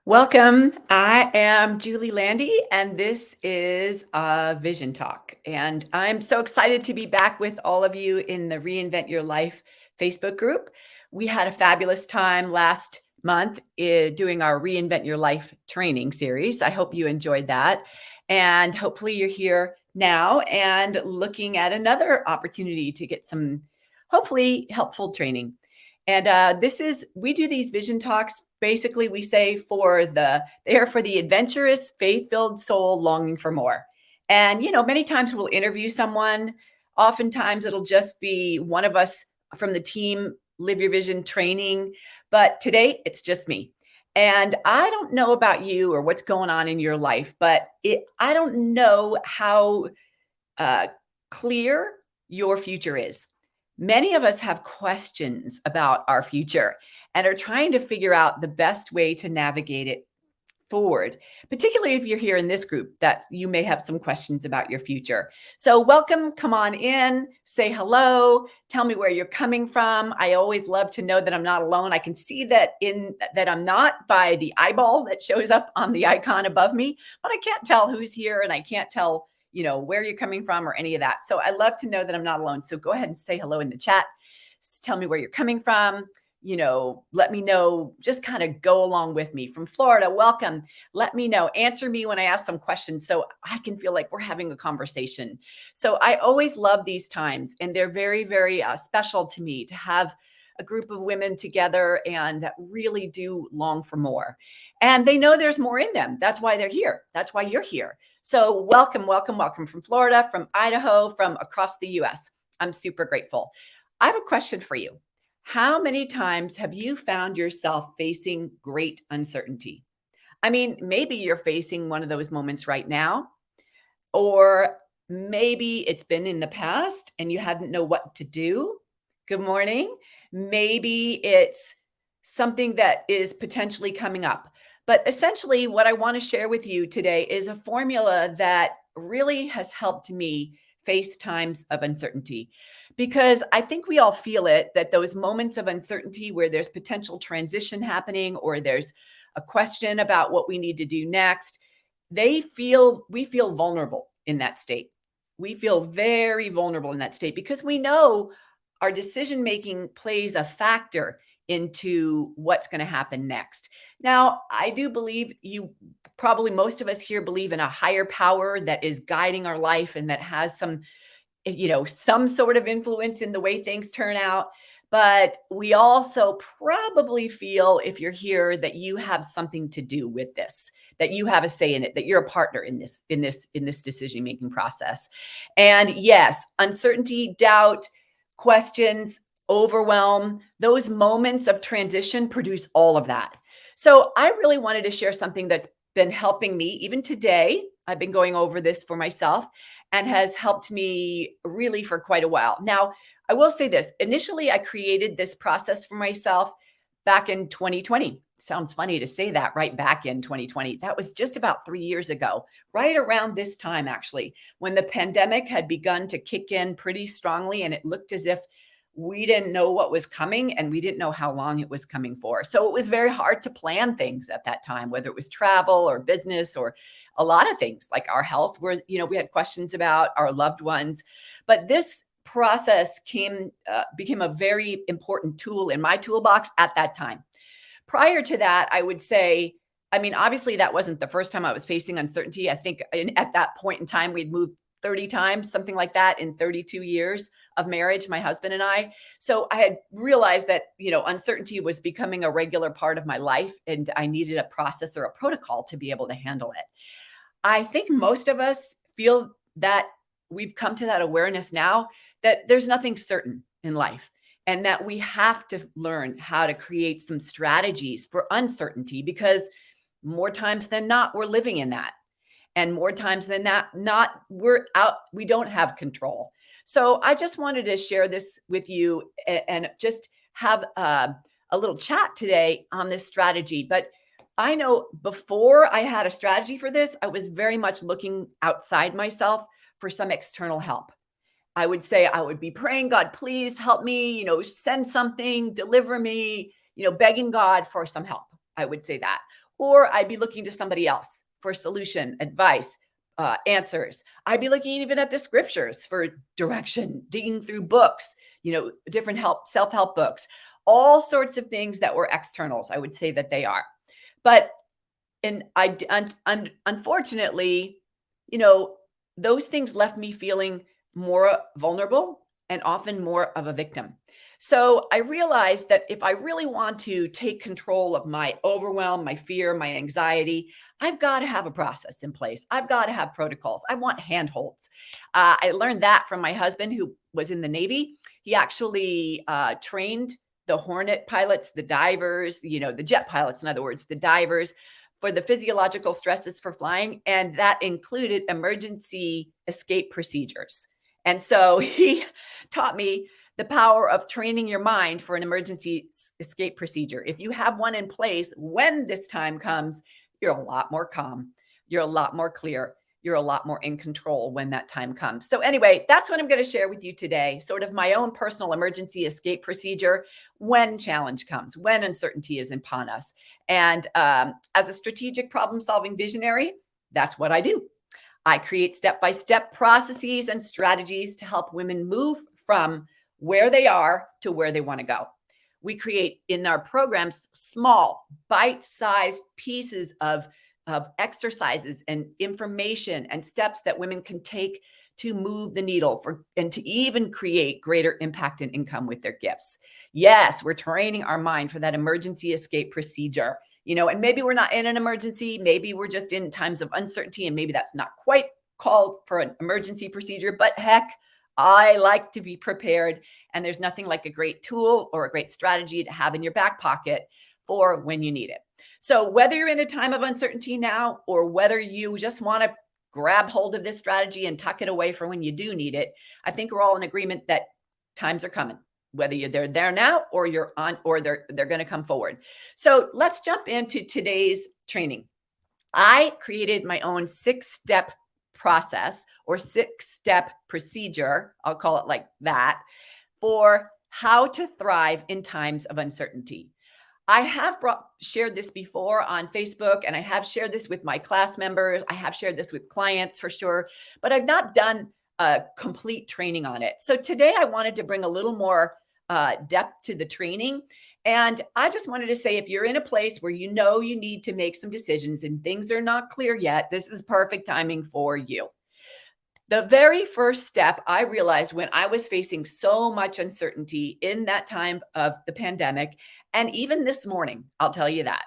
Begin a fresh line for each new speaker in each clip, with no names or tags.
Welcome. I am Julie Landi, and this is a Vision Talk. And I'm so excited to be back with all of you in the Reinvent Your Life Facebook group. We had a fabulous time last month doing our Reinvent Your Life training series. I hope you enjoyed that. And hopefully, you're here now and looking at another opportunity to get some hopefully helpful training. And we do these vision talks. Basically, we say they are for the adventurous, faith-filled soul longing for more. And, many times we'll interview someone. Oftentimes it'll just be one of us from the team, Live Your Vision training. But today it's just me. And I don't know about you or what's going on in your life, but I don't know how uh, clear your future is. Many of us have questions about our future and are trying to figure out the best way to navigate it forward, particularly if you're here in this group that you may have some questions about your future. So welcome, come on in, say hello, tell me where you're coming from. I always love to know that I'm not alone. I can see that I'm not by the eyeball that shows up on the icon above me, but I can't tell who's here and I can't tell where you're coming from or any of that. So I love to know that I'm not alone. So go ahead and say hello in the chat. Tell me where you're coming from. Let me know, just kind of go along with me. From Florida, welcome. Let me know, answer me when I ask some questions so I can feel like we're having a conversation. So I always love these times, and they're very, very special to me to have a group of women together and that really do long for more. And they know there's more in them. That's why they're here. That's why you're here. So welcome, welcome, welcome from Florida, from Idaho, from across the US. I'm super grateful. I have a question for you. How many times have you found yourself facing great uncertainty? I mean, maybe you're facing one of those moments right now, or maybe it's been in the past and you hadn't know what to do. Good morning. Maybe it's something that is potentially coming up. But essentially, what I want to share with you today is a formula that really has helped me face times of uncertainty. Because I think we all feel it, that those moments of uncertainty where there's potential transition happening or there's a question about what we need to do next, we feel vulnerable in that state. We feel very vulnerable in that state because we know our decision making plays a factor into what's going to happen next. Now, I do believe most of us here believe in a higher power that is guiding our life and that has some sort of influence in the way things turn out. But we also probably feel, if you're here, that you have something to do with this, that you have a say in it, that you're a partner in this decision-making process. And yes, uncertainty, doubt, questions, overwhelm, those moments of transition produce all of that. So I really wanted to share something that's been helping me even today. I've been going over this for myself and has helped me really for quite a while. Now, I will say this. Initially, I created this process for myself back in 2020. Sounds funny to say that, right? Back in 2020. That was just about 3 years ago, right around this time, actually, when the pandemic had begun to kick in pretty strongly. And it looked as if we didn't know what was coming and we didn't know how long it was coming for. So it was very hard to plan things at that time, whether it was travel or business or a lot of things like our health, where, we had questions about our loved ones. But this process became a very important tool in my toolbox at that time. Prior to that, I would say, I mean, obviously that wasn't the first time I was facing uncertainty. I think at that point in time, we'd moved 30 times, something like that, in 32 years of marriage, my husband and I. So I had realized that, uncertainty was becoming a regular part of my life and I needed a process or a protocol to be able to handle it. I think most of us feel that we've come to that awareness now that there's nothing certain in life and that we have to learn how to create some strategies for uncertainty because more times than not, we're living in that. And more times than not, we don't have control. So I just wanted to share this with you and just have a little chat today on this strategy. But I know before I had a strategy for this, I was very much looking outside myself for some external help. I would say I would be praying, God, please help me, send something, deliver me, begging God for some help. I would say that. or I'd be looking to somebody else for solution, advice, answers. I'd be looking even at the scriptures for direction, digging through books, different self-help books, all sorts of things that were externals. I would say that they are. But unfortunately, you know, those things left me feeling more vulnerable and often more of a victim. So I realized that if I really want to take control of my overwhelm, my fear, my anxiety, I've got to have a process in place. I've got to have protocols. I want handholds. I learned that from my husband, who was in the Navy. He actually trained the Hornet pilots, the divers, the jet pilots, in other words, the divers, for the physiological stresses for flying. And that included emergency escape procedures. And so he taught me the power of training your mind for an emergency escape procedure. If you have one in place, when this time comes, you're a lot more calm. You're a lot more clear. You're a lot more in control when that time comes. So anyway, that's what I'm going to share with you today, sort of my own personal emergency escape procedure when challenge comes, when uncertainty is upon us. And as a strategic problem-solving visionary, that's what I do. I create step-by-step processes and strategies to help women move from where they are to where they want to go. We create in our programs small, bite-sized pieces of exercises and information and steps that women can take to move the needle and to even create greater impact and income with their gifts. Yes, we're training our mind for that emergency escape procedure. And maybe we're not in an emergency. Maybe we're just in times of uncertainty, and maybe that's not quite called for an emergency procedure, but heck, I like to be prepared. And there's nothing like a great tool or a great strategy to have in your back pocket for when you need it. So whether you're in a time of uncertainty now, or whether you just want to grab hold of this strategy and tuck it away for when you do need it, I think we're all in agreement that times are coming, whether they're there now or you're on, or they're going to come forward. So let's jump into today's training. I created my own 6-step process or 6-step procedure, I'll call it like that, for how to thrive in times of uncertainty. I have shared this before on Facebook, and I have shared this with my class members. I have shared this with clients for sure, but I've not done a complete training on it. So today I wanted to bring a little more depth to the training. And I just wanted to say, if you're in a place where you need to make some decisions and things are not clear yet, this is perfect timing for you. The very first step I realized when I was facing so much uncertainty in that time of the pandemic, and even this morning, I'll tell you that,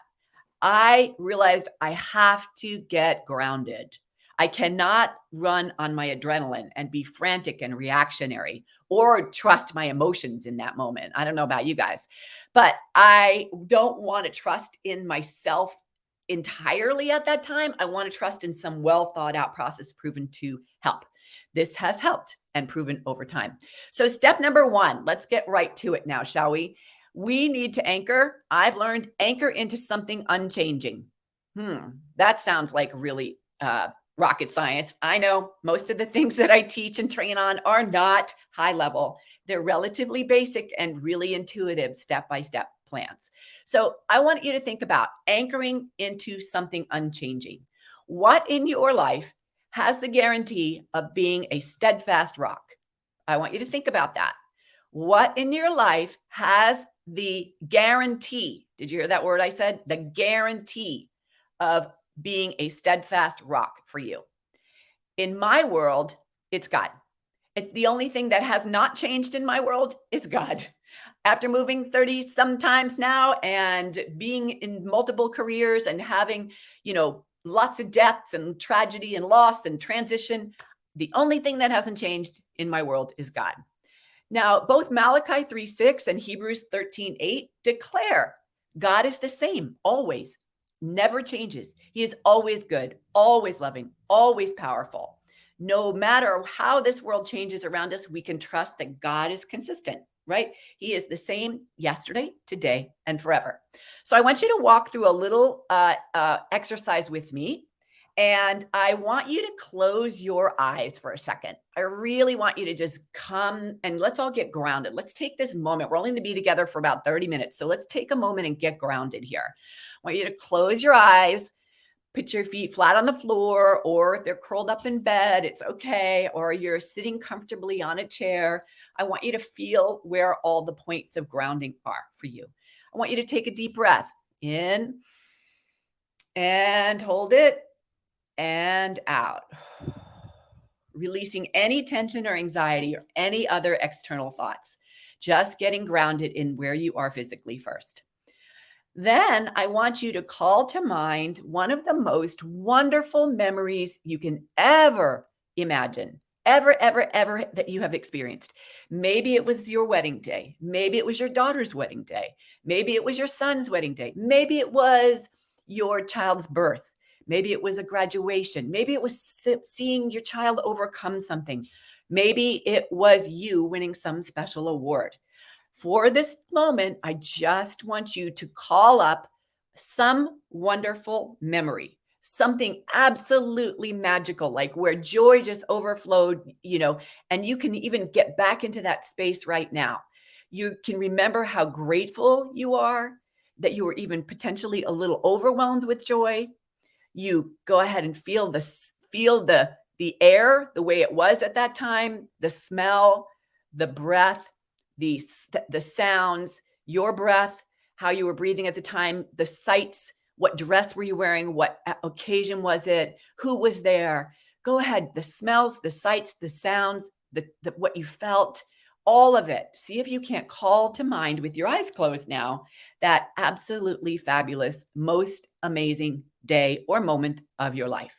I realized I have to get grounded. I cannot run on my adrenaline and be frantic and reactionary or trust my emotions in that moment. I don't know about you guys, but I don't want to trust in myself entirely at that time. I want to trust in some well thought out process proven to help. This has helped and proven over time. So step number 1, let's get right to it now, shall we? We need to anchor. I've learned anchor into something unchanging. That sounds like really rocket science. I know most of the things that I teach and train on are not high level. They're relatively basic and really intuitive step-by-step plans. So I want you to think about anchoring into something unchanging. What in your life has the guarantee of being a steadfast rock? I want you to think about that. What in your life has the guarantee? Did you hear that word I said? The guarantee of being a steadfast rock for you. In my world, it's God. It's the only thing that has not changed in my world is God. After moving 30 sometimes now and being in multiple careers and having, lots of deaths and tragedy and loss and transition, the only thing that hasn't changed in my world is God. Now, both Malachi 3:6 and Hebrews 13:8 declare God is the same, always, never changes. He is always good, always loving, always powerful. No matter how this world changes around us, we can trust that God is consistent, right? He is the same yesterday, today, and forever. So I want you to walk through a little exercise with me. And I want you to close your eyes for a second. I really want you to just come and let's all get grounded. Let's take this moment. We're only going to be together for about 30 minutes. So let's take a moment and get grounded here. I want you to close your eyes, put your feet flat on the floor, or if they're curled up in bed, it's okay. Or you're sitting comfortably on a chair. I want you to feel where all the points of grounding are for you. I want you to take a deep breath in and hold it and out. Releasing any tension or anxiety or any other external thoughts. Just getting grounded in where you are physically first. Then I want you to call to mind one of the most wonderful memories you can ever imagine, ever, ever that you have experienced. Maybe it was your wedding day. Maybe it was your daughter's wedding day. Maybe it was your son's wedding day. Maybe it was your child's birth. Maybe it was a graduation. Maybe it was seeing your child overcome something. Maybe it was you winning some special award. For this moment, I just want you to call up some wonderful memory, something absolutely magical, like where joy just overflowed, and you can even get back into that space right now. You can remember how grateful you are, that you were even potentially a little overwhelmed with joy. You go ahead and feel the air the way it was at that time, the smell, the breath, the sounds, your breath, how you were breathing at the time, the sights, what dress were you wearing, what occasion was it, who was there. Go ahead, the smells, the sights, the sounds, the what you felt, all of it. See if you can't call to mind with your eyes closed now that absolutely fabulous, most amazing day or moment of your life.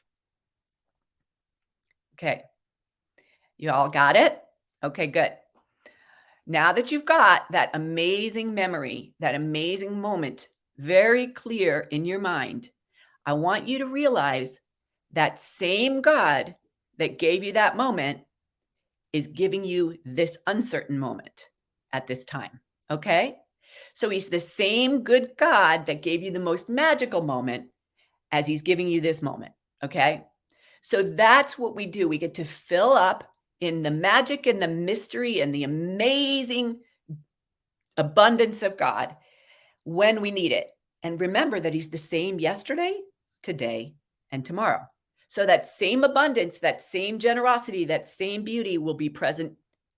Okay. You all got it? Okay, good. Now that you've got that amazing memory, that amazing moment very clear in your mind, I want you to realize that same God that gave you that moment is giving you this uncertain moment at this time. Okay? So he's the same good God that gave you the most magical moment as he's giving you this moment. Okay? So that's what we do. We get to fill up in the magic and the mystery and the amazing abundance of God when we need it. And remember that he's the same yesterday, today, and tomorrow. So that same abundance, that same generosity, that same beauty will be present.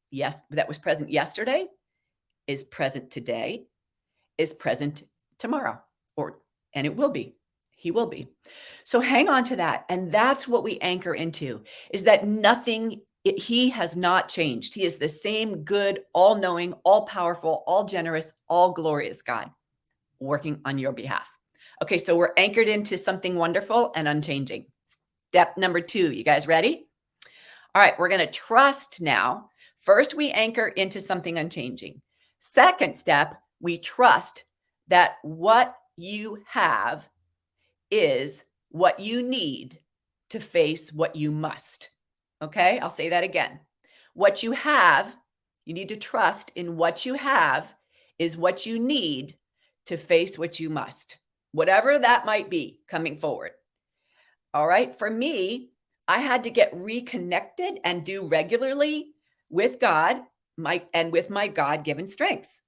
Yes, that was present yesterday, is present today, is present tomorrow, and it will be. He will be. So hang on to that. And that's what we anchor into, is that he has not changed. He is the same good, all-knowing, all-powerful, all-generous, all-glorious God working on your behalf. Okay, so we're anchored into something wonderful and unchanging. Step number 2. You guys ready? All right, we're going to trust now. First, we anchor into something unchanging. Second step, we trust that what you have is what you need to face what you must. Okay, I'll say that again. What you have, you need to trust in what you have is what you need to face what you must, whatever that might be coming forward. All right, for me, I had to get reconnected and do regularly with God, with my God-given strengths,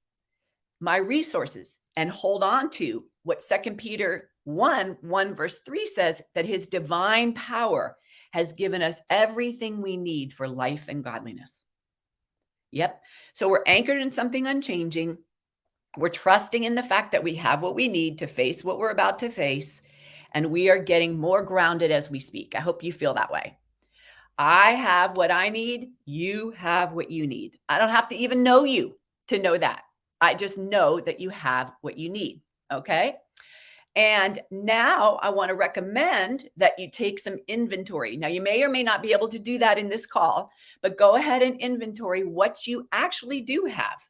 my resources, and hold on to what 2 Peter 1 verse 3 says, that his divine power has given us everything we need for life and godliness. Yep. So we're anchored in something unchanging. We're trusting in the fact that we have what we need to face what we're about to face. And we are getting more grounded as we speak. I hope you feel that way. I have what I need. You have what you need. I don't have to even know you to know that. I just know that you have what you need. Okay. And now I want to recommend that you take some inventory. Now, you may or may not be able to do that in this call, but go ahead and inventory what you actually do have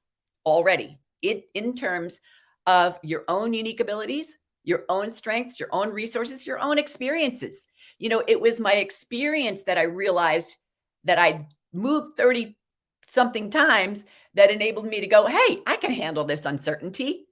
already in terms of your own unique abilities, your own strengths, your own resources, your own experiences. It was my experience that I realized that I moved 30 something times that enabled me to go, hey, I can handle this uncertainty.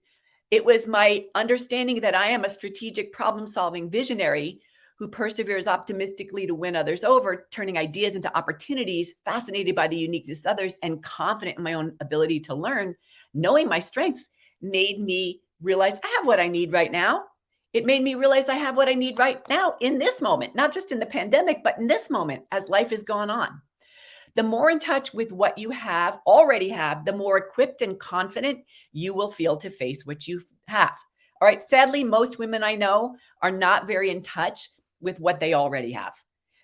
It was my understanding that I am a strategic problem-solving visionary who perseveres optimistically to win others over, turning ideas into opportunities, fascinated by the uniqueness of others, and confident in my own ability to learn. Knowing my strengths made me realize I have what I need right now. It made me realize I have what I need right now in this moment, not just in the pandemic, but in this moment as life has gone on. The more in touch with what you have already have, the more equipped and confident you will feel to face what you have. All right. Sadly, most women I know are not very in touch with what they already have.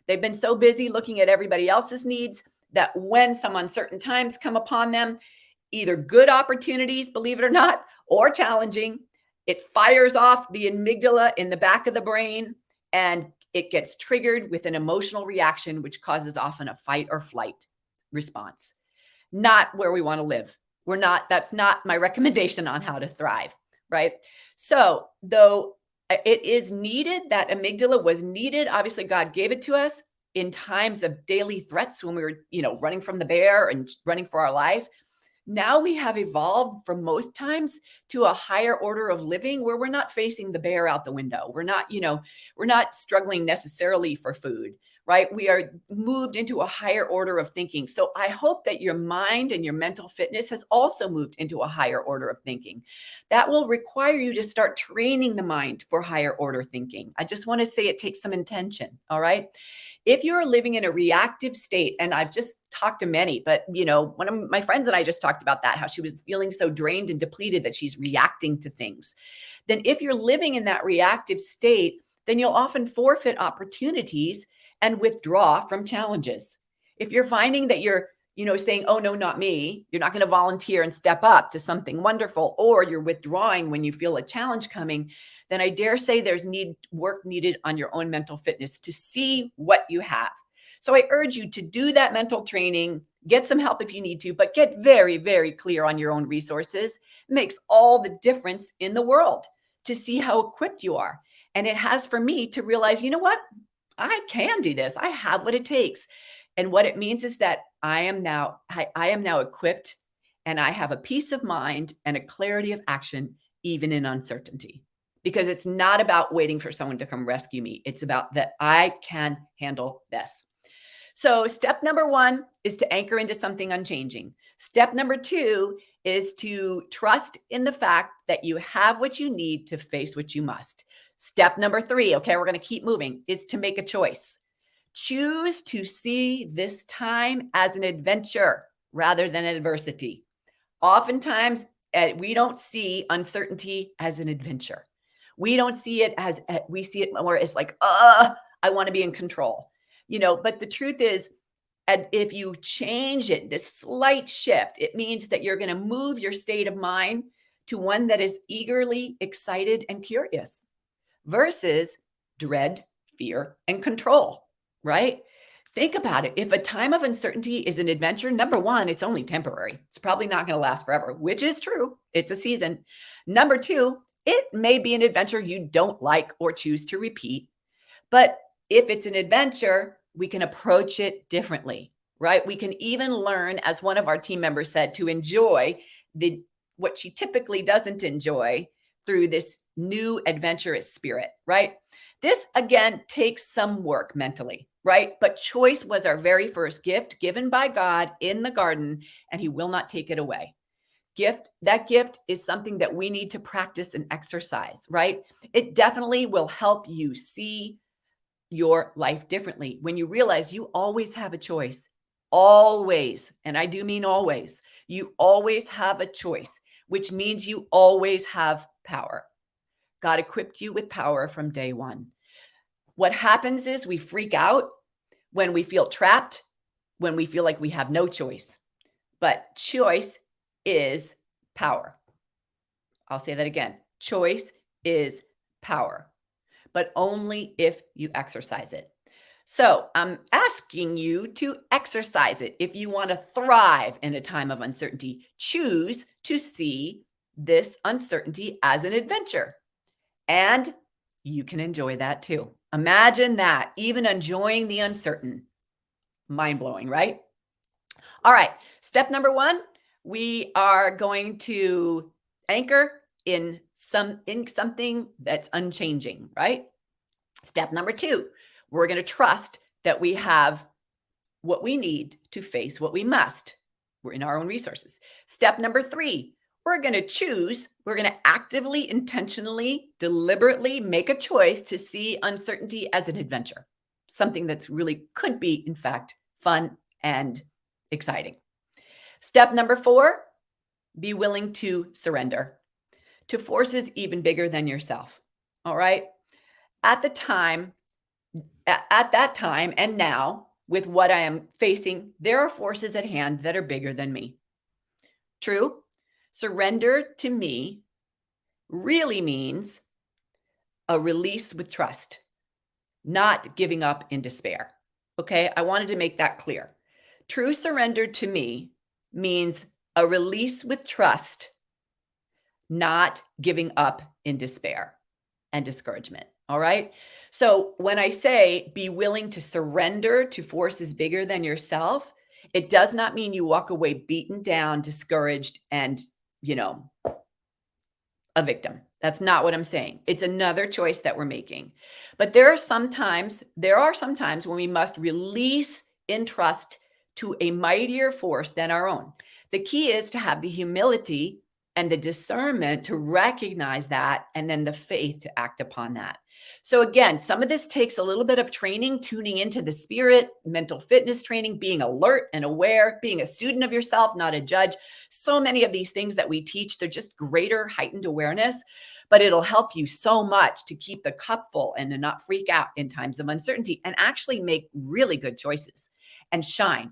They've been so busy looking at everybody else's needs that when some uncertain times come upon them, either good opportunities, believe it or not, or challenging, it fires off the amygdala in the back of the brain and it gets triggered with an emotional reaction, which causes often a fight or flight response. Not where we want to live. That's not my recommendation on how to thrive, right? So, though it is needed, that amygdala was needed. Obviously, God gave it to us in times of daily threats when we were, running from the bear and running for our life. Now we have evolved from most times to a higher order of living where we're not facing the bear out the window. We're not struggling necessarily for food, right? We are moved into a higher order of thinking. So I hope that your mind and your mental fitness has also moved into a higher order of thinking. That will require you to start training the mind for higher order thinking. I just want to say it takes some intention. All right. If you're living in a reactive state, and I've just talked to many, but one of my friends and I just talked about that, how she was feeling so drained and depleted that she's reacting to things. Then if you're living in that reactive state, then you'll often forfeit opportunities and withdraw from challenges. If you're finding that you're saying, oh, no, not me, you're not going to volunteer and step up to something wonderful, or you're withdrawing when you feel a challenge coming, then I dare say there's work needed on your own mental fitness to see what you have. So I urge you to do that mental training, get some help if you need to, but get very, very clear on your own resources. It makes all the difference in the world to see how equipped you are. And it has for me to realize, you know what? I can do this. I have what it takes. And what it means is that I am now equipped, and I have a peace of mind and a clarity of action, even in uncertainty. Because it's not about waiting for someone to come rescue me. It's about that I can handle this. So step number 1 is to anchor into something unchanging. Step number 2 is to trust in the fact that you have what you need to face what you must. Step number 3, okay, we're going to keep moving, is to make a choice. Choose to see this time as an adventure rather than adversity. Oftentimes, we don't see uncertainty as an adventure. We don't see it as, we see it more as like, I want to be in control. But the truth is, and if you change it, this slight shift, it means that you're going to move your state of mind to one that is eagerly excited and curious versus dread, fear, and control, right? Think about it. If a time of uncertainty is an adventure, number 1, it's only temporary. It's probably not going to last forever, which is true. It's a season. Number 2, it may be an adventure you don't like or choose to repeat. But if it's an adventure, we can approach it differently, right? We can even learn, as one of our team members said, to enjoy what she typically doesn't enjoy through this new adventurous spirit, right? This, again, takes some work mentally, right? But choice was our very first gift given by God in the garden, and he will not take it away. That gift is something that we need to practice and exercise, right? It definitely will help you see your life differently when you realize you always have a choice. Always. And I do mean always. You always have a choice, which means you always have power. God equipped you with power from day one. What happens is we freak out when we feel trapped, when we feel like we have no choice. But choice is power. I'll say that again. Choice is power, but only if you exercise it. So I'm asking you to exercise it. If you want to thrive in a time of uncertainty, choose to see this uncertainty as an adventure. And you can enjoy that too. Imagine that, even enjoying the uncertain. Mind-blowing, right? All right. Step number 1, we are going to anchor in something that's unchanging, right? Step number two, we're going to trust that we have what we need to face what we must. We're in our own resources. Step number three, we're going to actively, intentionally, deliberately make a choice to see uncertainty as an adventure, something that's really could be, in fact, fun and exciting. Step number four, be willing to surrender to forces even bigger than yourself. All right. At the time, at that time and now, with what I am facing, there are forces at hand that are bigger than me. True. Surrender to me really means a release with trust, not giving up in despair. Okay. I wanted to make that clear. True surrender to me means a release with trust, not giving up in despair and discouragement. All right. So when I say be willing to surrender to forces bigger than yourself, it does not mean you walk away beaten down, discouraged, and, a victim. That's not what I'm saying. It's another choice that we're making. But there are some times when we must release in trust to a mightier force than our own. The key is to have the humility and the discernment to recognize that, and then the faith to act upon that. So again, some of this takes a little bit of training, tuning into the spirit, mental fitness training, being alert and aware, being a student of yourself, not a judge. So many of these things that we teach, they're just greater heightened awareness, but it'll help you so much to keep the cup full and to not freak out in times of uncertainty and actually make really good choices and shine.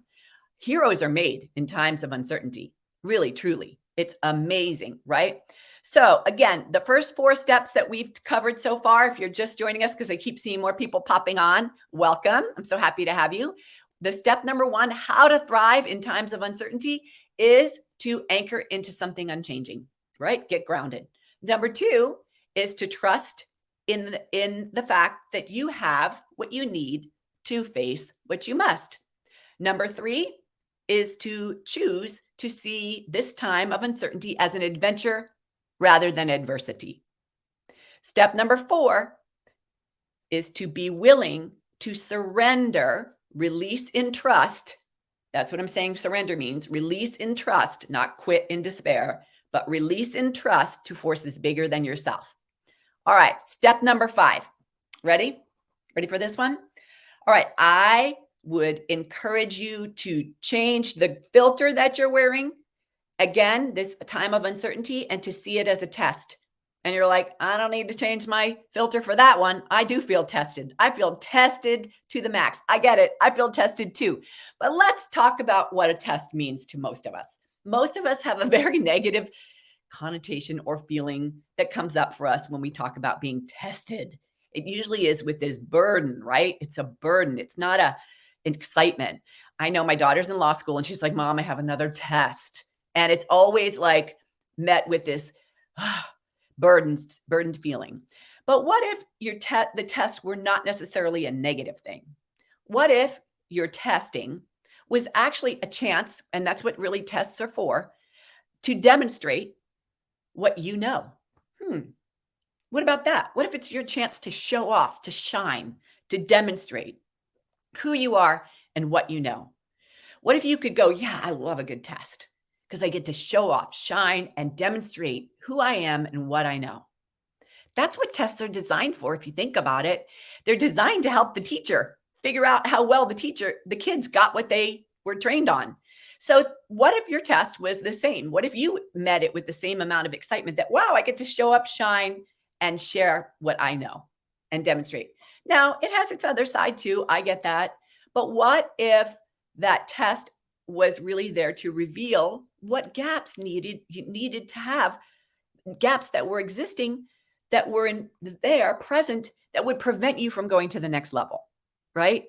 Heroes are made in times of uncertainty, really, truly. It's amazing, right? So again, the first 4 steps that we've covered so far, if you're just joining us, because I keep seeing more people popping on, welcome. I'm so happy to have you. The step number 1, how to thrive in times of uncertainty, is to anchor into something unchanging, right? Get grounded. Number 2 is to trust in the fact that you have what you need to face what you must. Number 3 is to choose to see this time of uncertainty as an adventure rather than adversity. Step number 4 is to be willing to surrender, release in trust. That's what I'm saying surrender means. Release in trust, not quit in despair, but release in trust to forces bigger than yourself. All right, step number 5. Ready? Ready for this one? All right, I would encourage you to change the filter that you're wearing. Again, this time of uncertainty, and to see it as a test. And you're like, I don't need to change my filter for that one. I do feel tested. I feel tested to the max. I get it. I feel tested too. But let's talk about what a test means to most of us. Most of us have a very negative connotation or feeling that comes up for us when we talk about being tested. It usually is with this burden, right? It's a burden. It's not a excitement. I know my daughter's in law school and she's like, Mom, I have another test. And it's always like met with this burdened feeling. But what if the tests were not necessarily a negative thing? What if your testing was actually a chance, and that's what really tests are for, to demonstrate what you know? What about that? What if it's your chance to show off, to shine, to demonstrate who you are and what you know? What if you could go, yeah, I love a good test because I get to show off, shine, and demonstrate who I am and what I know. That's what tests are designed for. If you think about it, they're designed to help the teacher figure out how well the kids got what they were trained on. So what if your test was the same? What if you met it with the same amount of excitement that, wow, I get to show up, shine, and share what I know and demonstrate? Now, it has its other side too. I get that. But what if that test was really there to reveal what gaps you needed to have, gaps that were existing, that were present, that would prevent you from going to the next level, right?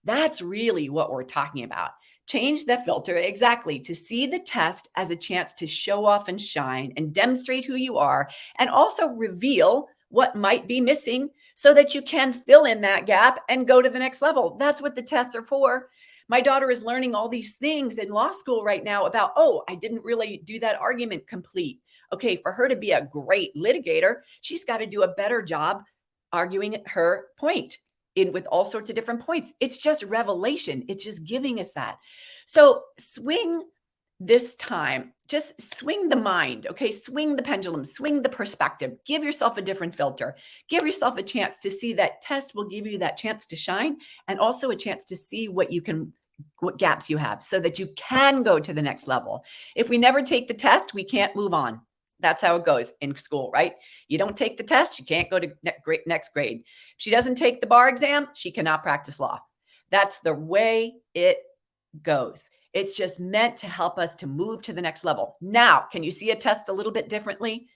That's really what we're talking about. Change the filter, exactly, to see the test as a chance to show off and shine and demonstrate who you are, and also reveal what might be missing so that you can fill in that gap and go to the next level. That's what the tests are for. My daughter is learning all these things in law school right now about, oh, I didn't really do that argument complete. Okay, for her to be a great litigator, she's got to do a better job arguing her point in with all sorts of different points. It's just revelation. It's just giving us that. So swing this time, just swing the mind, okay? Swing the pendulum, swing the perspective, give yourself a different filter, give yourself a chance to see that test will give you that chance to shine and also a chance to see what gaps you have so that you can go to the next level. If we never take the test, we can't move on. That's how it goes in school, right? You don't take the test, you can't go to next grade. If she doesn't take the bar exam, she cannot practice law. That's the way it goes. It's just meant to help us to move to the next level. Now, can you see a test a little bit differently?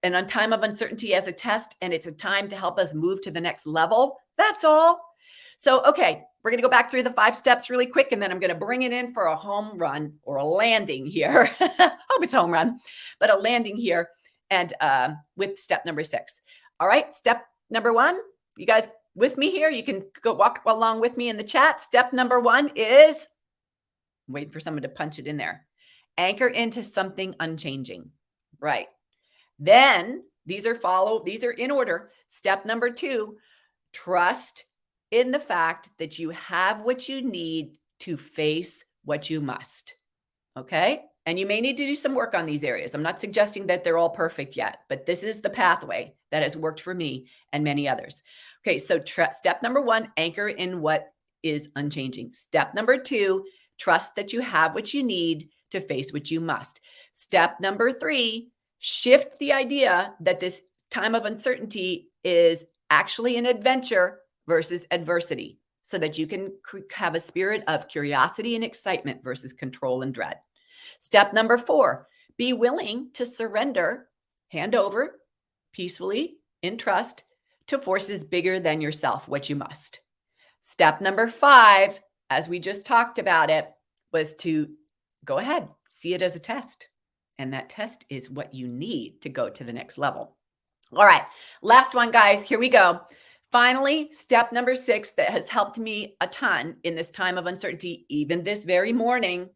And on time of uncertainty as a test, and it's a time to help us move to the next level. That's all. So, okay, we're going to go back through the 5 steps really quick, and then I'm going to bring it in for a home run or a landing here. Hope it's home run, but a landing here and with step number 6. All right, step number 1, you guys with me here? You can go walk along with me in the chat. Step number 1 is, wait for someone to punch it in there. Anchor into something unchanging. Right. Then these are in order. Step number 2, trust in the fact that you have what you need to face what you must. Okay. And you may need to do some work on these areas. I'm not suggesting that they're all perfect yet, but this is the pathway that has worked for me and many others. Okay. So step number 1, anchor in what is unchanging. Step number 2, trust that you have what you need to face what you must. Step number 3, shift the idea that this time of uncertainty is actually an adventure versus adversity so that you can have a spirit of curiosity and excitement versus control and dread. Step number 4, be willing to surrender, hand over peacefully in trust to forces bigger than yourself, what you must. Step number 5, as we just talked about it, was to go ahead, see it as a test. And that test is what you need to go to the next level. All right, last one, guys. Here we go. Finally, step number 6 that has helped me a ton in this time of uncertainty, even this very morning,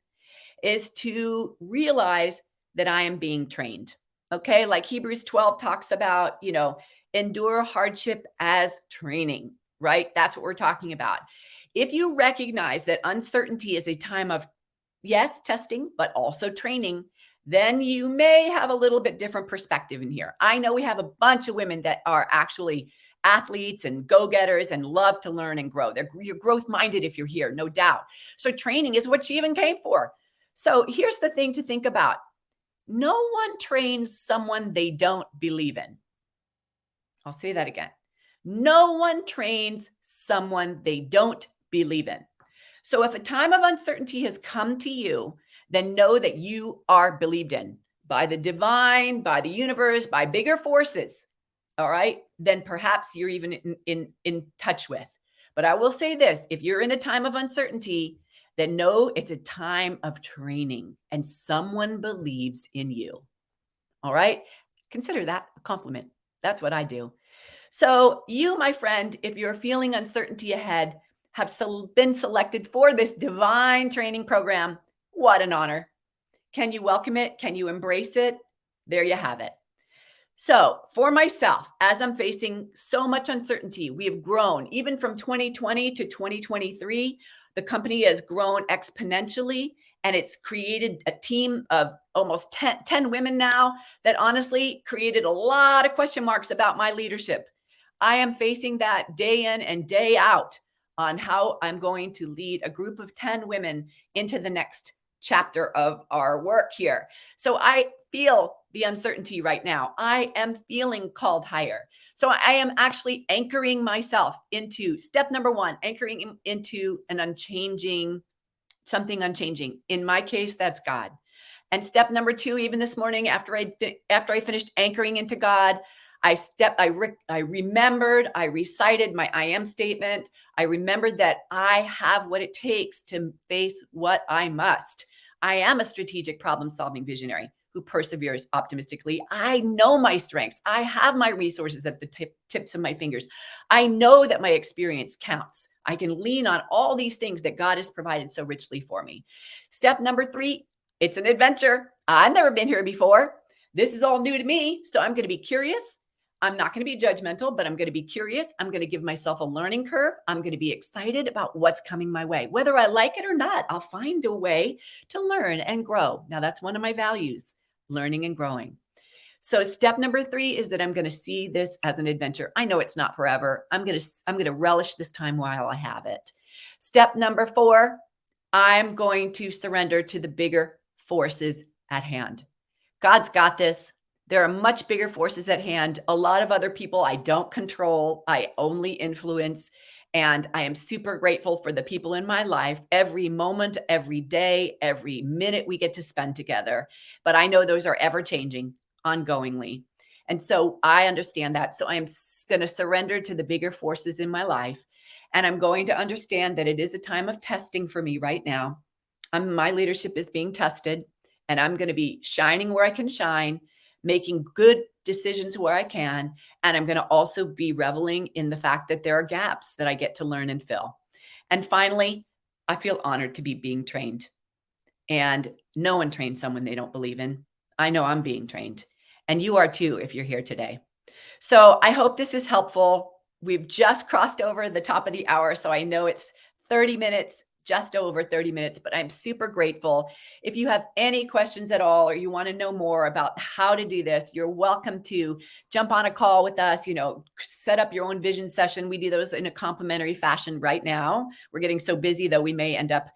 is to realize that I am being trained. Okay, like Hebrews 12 talks about, endure hardship as training, right? That's what we're talking about. If you recognize that uncertainty is a time of, yes, testing, but also training, then you may have a little bit different perspective in here. I know we have a bunch of women that are actually athletes and go-getters and love to learn and grow. You're growth-minded if you're here, no doubt. So training is what she even came for. So here's the thing to think about. No one trains someone they don't believe in. I'll say that again. No one trains someone they don't believe in. So if a time of uncertainty has come to you, then know that you are believed in by the divine, by the universe, by bigger forces. All right, then perhaps you're even in touch with. But I will say this, if you're in a time of uncertainty, then know it's a time of training and someone believes in you. All right, consider that a compliment. That's what I do. So you, my friend, if you're feeling uncertainty ahead, have been selected for this divine training program. What an honor. Can you welcome it? Can you embrace it? There you have it. So for myself, as I'm facing so much uncertainty, we have grown even from 2020 to 2023. The company has grown exponentially, and it's created a team of almost 10 women now that honestly created a lot of question marks about my leadership. I am facing that day in and day out on how I'm going to lead a group of 10 women into the next chapter of our work here. So I feel the uncertainty right now. I am feeling called higher. So I am actually anchoring myself into step number 1, anchoring into something unchanging. In my case, that's God. And step number 2, even this morning, after I finished anchoring into God, I remembered, I recited my I am statement. I remembered that I have what it takes to face what I must. I am a strategic problem-solving visionary who perseveres optimistically. I know my strengths. I have my resources at the tips of my fingers. I know that my experience counts. I can lean on all these things that God has provided so richly for me. Step number 3, it's an adventure. I've never been here before. This is all new to me, so I'm going to be curious. I'm not going to be judgmental, but I'm going to be curious. I'm going to give myself a learning curve. I'm going to be excited about what's coming my way. Whether I like it or not, I'll find a way to learn and grow. Now, that's one of my values, learning and growing. So step number 3 is that I'm going to see this as an adventure. I know it's not forever. I'm going to relish this time while I have it. Step number 4, I'm going to surrender to the bigger forces at hand. God's got this. There are much bigger forces at hand. A lot of other people I don't control, I only influence. And I am super grateful for the people in my life, every moment, every day, every minute we get to spend together. But I know those are ever changing ongoingly. And so I understand that. So I'm going to surrender to the bigger forces in my life. And I'm going to understand that it is a time of testing for me right now. My leadership is being tested, and I'm going to be shining where I can shine, making good decisions where I can. And I'm going to also be reveling in the fact that there are gaps that I get to learn and fill. And finally, I feel honored to be being trained. And no one trains someone they don't believe in. I know I'm being trained, and you are too if you're here today. So I hope this is helpful. We've just crossed over the top of the hour, so I know it's 30 minutes, just over 30 minutes, but I'm super grateful. If you have any questions at all, or you want to know more about how to do this, you're welcome to jump on a call with us, set up your own vision session. We do those in a complimentary fashion right now. We're getting so busy, though, we may end up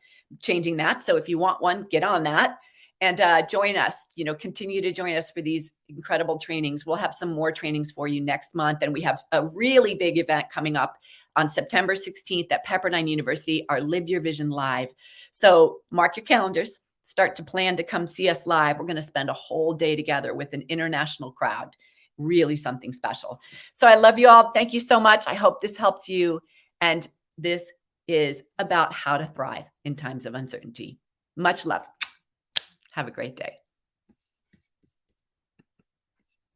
changing that. So if you want one, get on that and join us, continue to join us for these incredible trainings. We'll have some more trainings for you next month. And we have a really big event coming up on September 16th at Pepperdine University, our Live Your Vision Live. So mark your calendars, start to plan to come see us live. We're going to spend a whole day together with an international crowd, really something special. So I love you all. Thank you so much. I hope this helps you. And this is about how to thrive in times of uncertainty. Much love. Have a great day.